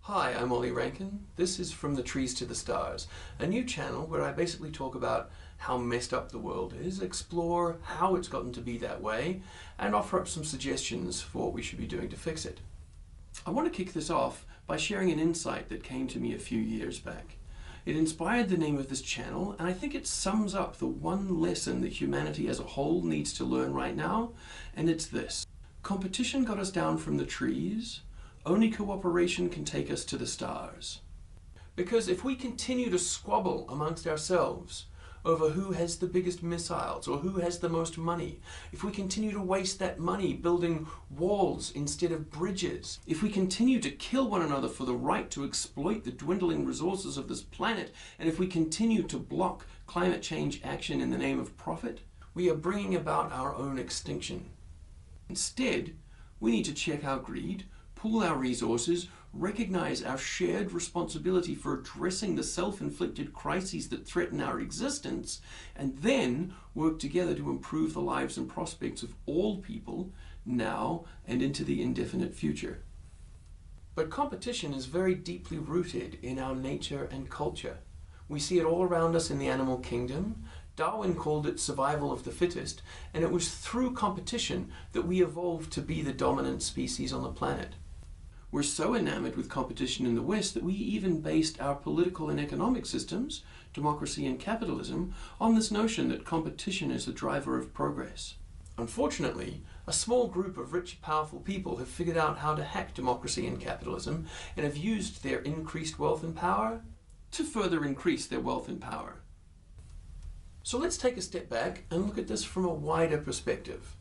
Hi, I'm Ollie Rankin. This is From the Trees to the Stars, a new channel where I basically talk about how messed up the world is, explore how it's gotten to be that way, and offer up some suggestions for what we should be doing to fix it. I want to kick this off by sharing an insight that came to me a few years back. It inspired the name of this channel, and I think it sums up the one lesson that humanity as a whole needs to learn right now, and it's this. Competition got us down from the trees. Only cooperation can take us to the stars. Because if we continue to squabble amongst ourselves over who has the biggest missiles or who has the most money, if we continue to waste that money building walls instead of bridges, if we continue to kill one another for the right to exploit the dwindling resources of this planet, and if we continue to block climate change action in the name of profit, we are bringing about our own extinction. Instead, we need to check our greed, pool our resources, recognize our shared responsibility for addressing the self-inflicted crises that threaten our existence, and then work together to improve the lives and prospects of all people now and into the indefinite future. But competition is very deeply rooted in our nature and culture. We see it all around us in the animal kingdom. Darwin called it survival of the fittest, and it was through competition that we evolved to be the dominant species on the planet. We're so enamored with competition in the West that we even based our political and economic systems, democracy and capitalism, on this notion that competition is the driver of progress. Unfortunately, a small group of rich, powerful people have figured out how to hack democracy and capitalism and have used their increased wealth and power to further increase their wealth and power. So let's take a step back and look at this from a wider perspective.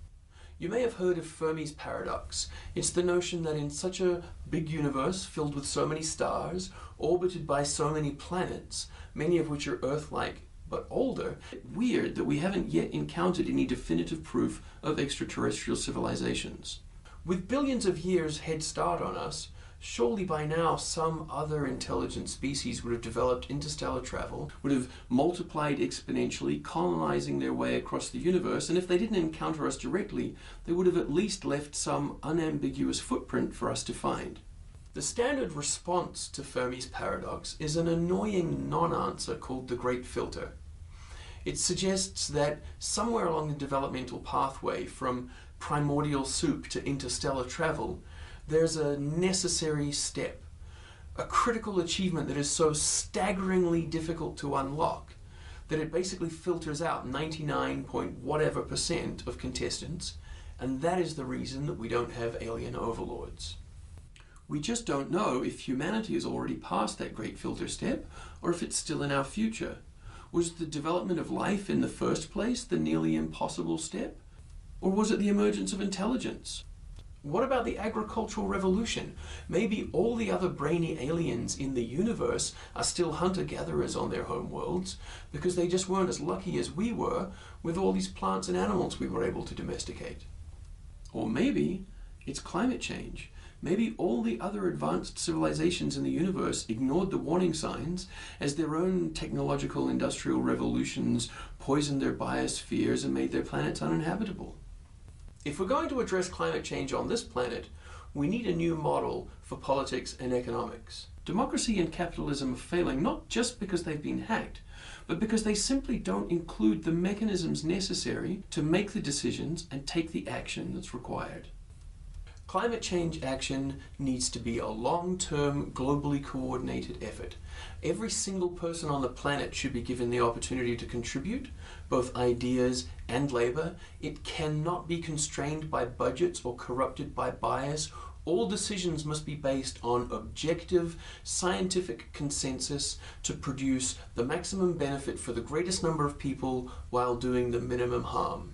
You may have heard of Fermi's paradox. It's the notion that in such a big universe filled with so many stars, orbited by so many planets, many of which are Earth-like but older, it's weird that we haven't yet encountered any definitive proof of extraterrestrial civilizations. With billions of years head start on us, surely by now some other intelligent species would have developed interstellar travel, would have multiplied exponentially, colonizing their way across the universe, and if they didn't encounter us directly, they would have at least left some unambiguous footprint for us to find. The standard response to Fermi's paradox is an annoying non-answer called the Great Filter. It suggests that somewhere along the developmental pathway from primordial soup to interstellar travel, there's a necessary step, a critical achievement that is so staggeringly difficult to unlock that it basically filters out 99 point whatever % of contestants, and that is the reason that we don't have alien overlords. We just don't know if humanity has already passed that great filter step or if it's still in our future. Was the development of life in the first place the nearly impossible step? Or was it the emergence of intelligence? What about the agricultural revolution? Maybe all the other brainy aliens in the universe are still hunter-gatherers on their home worlds because they just weren't as lucky as we were with all these plants and animals we were able to domesticate. Or maybe it's climate change. Maybe all the other advanced civilizations in the universe ignored the warning signs as their own technological industrial revolutions poisoned their biospheres and made their planets uninhabitable. If we're going to address climate change on this planet, we need a new model for politics and economics. Democracy and capitalism are failing not just because they've been hacked, but because they simply don't include the mechanisms necessary to make the decisions and take the action that's required. Climate change action needs to be a long-term, globally coordinated effort. Every single person on the planet should be given the opportunity to contribute, both ideas and labor. It cannot be constrained by budgets or corrupted by bias. All decisions must be based on objective, scientific consensus to produce the maximum benefit for the greatest number of people while doing the minimum harm.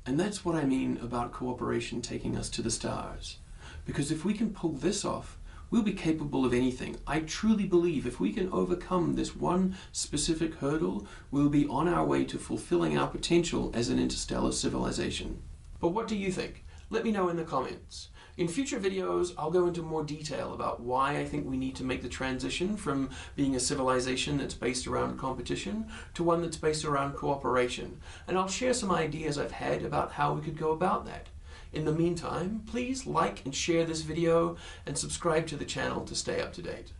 And that's what I mean about cooperation taking us to the stars. Because if we can pull this off, we'll be capable of anything. I truly believe if we can overcome this one specific hurdle, we'll be on our way to fulfilling our potential as an interstellar civilization. But what do you think? Let me know in the comments. In future videos, I'll go into more detail about why I think we need to make the transition from being a civilization that's based around competition to one that's based around cooperation. And I'll share some ideas I've had about how we could go about that. In the meantime, please like and share this video and subscribe to the channel to stay up to date.